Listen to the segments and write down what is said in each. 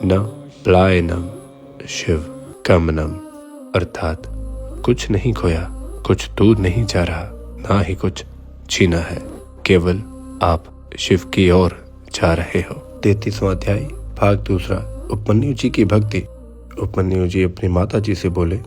न पलायनम शिव गमनम, अर्थात कुछ नहीं खोया, कुछ दूर नहीं जा रहा, ना ही कुछ छीना है, केवल आप शिव की ओर जा रहे हो। 33वां अध्याय भाग 2। उपमन्यु जी की भक्ति। उपमन्यु जी अपनी माता जी से बोले,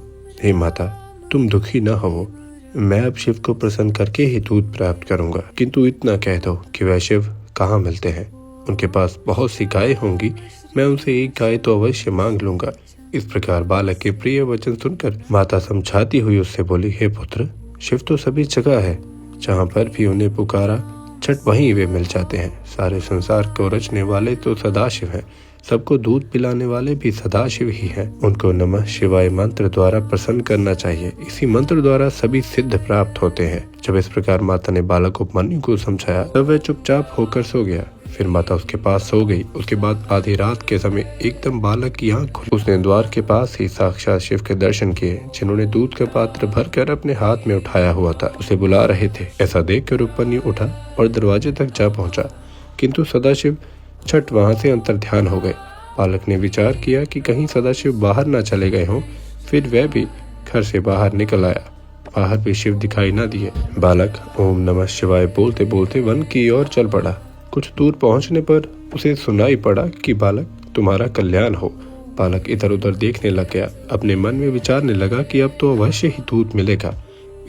हे माता, तुम दुखी न हो, मैं अब शिव को प्रसन्न करके ही दूध प्राप्त करूंगा, किंतु इतना कह दो कि वह शिव कहाँ मिलते हैं। उनके पास बहुत सी गायें होंगी, मैं उनसे एक गाय तो अवश्य मांग लूंगा। इस प्रकार बालक के प्रिय वचन सुनकर माता समझाती हुई उससे बोली, हे पुत्र, शिव तो सभी जगह है, जहाँ पर भी उन्हें पुकारा छठ वहीं वे मिल जाते हैं। सारे संसार को रचने वाले तो सदाशिव हैं, सबको दूध पिलाने वाले भी सदाशिव ही हैं। उनको नमः शिवाय मंत्र द्वारा प्रसन्न करना चाहिए, इसी मंत्र द्वारा सभी सिद्ध प्राप्त होते हैं। जब इस प्रकार माता ने बालक उपमन्यु को समझाया तब वह चुपचाप होकर सो गया। फिर माता उसके पास सो गई। उसके बाद आधी रात के समय एकदम बालक की आंख खुली। उसने द्वार के पास ही साक्षात शिव के दर्शन किए, जिन्होंने दूध का पात्र भरकर अपने हाथ में उठाया हुआ था, उसे बुला रहे थे। ऐसा देखकर उपमन्यु उठा और दरवाजे तक जा पहुंचा, किंतु सदाशिव छठ वहां से अंतर्ध्यान हो गए। बालक ने विचार किया कि कहीं सदाशिव बाहर न चले गए हों। फिर वह भी घर से बाहर निकल आया। बाहर भी शिव दिखाई न दिए। बालक ओम नमः शिवाय बोलते बोलते वन की ओर चल पड़ा। कुछ दूर पहुंचने पर उसे सुनाई पड़ा कि बालक, तुम्हारा कल्याण हो। बालक इधर उधर देखने लग गया। अपने मन में विचारने लगा कि अब तो अवश्य ही दूध मिलेगा।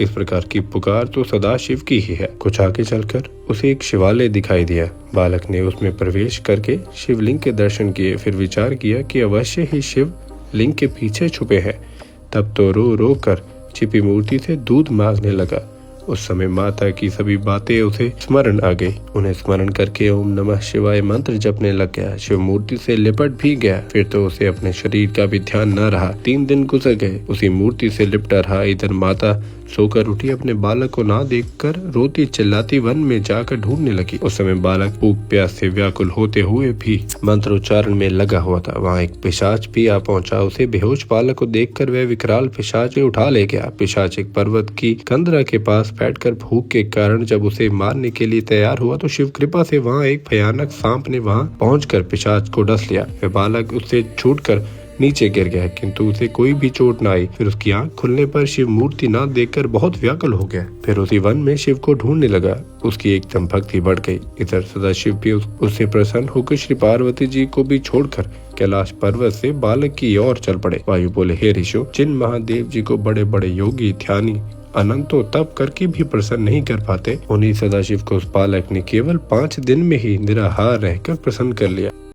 इस प्रकार की पुकार तो सदा शिव की ही है। कुछ आगे चलकर उसे एक शिवालय दिखाई दिया। बालक ने उसमें प्रवेश करके शिवलिंग के दर्शन किए। फिर विचार किया कि अवश्य ही शिव लिंग के पीछे छुपे हैं। तब तो रो रो कर छिपी मूर्ति से दूध मांगने लगा। उस समय माता की सभी बातें उसे स्मरण आ गई। उन्हें स्मरण करके ओम नमः शिवाय मंत्र जपने लग गया। शिव मूर्ति से लिपट भी गया। फिर तो उसे अपने शरीर का भी ध्यान न रहा। 3 दिन गुजर गए, उसी मूर्ति से लिपटा रहा। इधर माता सोकर उठी, अपने बालक को ना देखकर रोती चिल्लाती वन में जाकर ढूंढने लगी। उस समय बालक भूख प्यास से व्याकुल होते हुए भी मंत्रोच्चारण में लगा हुआ था। वहाँ एक पिशाच भी आ पहुंचा। उसे बेहोश बालक को देखकर वह विकराल पिशाच उठा ले गया। पिशाच एक पर्वत की कंदरा के पास बैठकर भूख के कारण जब उसे मारने के लिए तैयार हुआ तो शिव कृपा से वहाँ एक भयानक सांप ने वहाँ पहुंचकर पिशाच को डस लिया। वह बालक उससे छूटकर नीचे गिर गया, किंतु उसे कोई भी चोट न आई। फिर उसकी आंख खुलने पर शिव मूर्ति न देखकर बहुत व्याकुल हो गया। फिर उसी वन में शिव को ढूंढने लगा। उसकी एकदम भक्ति बढ़ गई। इधर सदाशिव भी उससे प्रसन्न होकर श्री पार्वती जी को भी छोड़कर कैलाश पर्वत से बालक की ओर चल पड़े। वायु बोले, हे ऋषियों, जिन महादेव जी को बड़े बड़े योगी ध्यानी अनंतों तप करके भी प्रसन्न नहीं कर पाते, उन्हीं सदाशिव को उस बालक ने केवल 5 दिन में ही निराहार रहकर प्रसन्न कर लिया।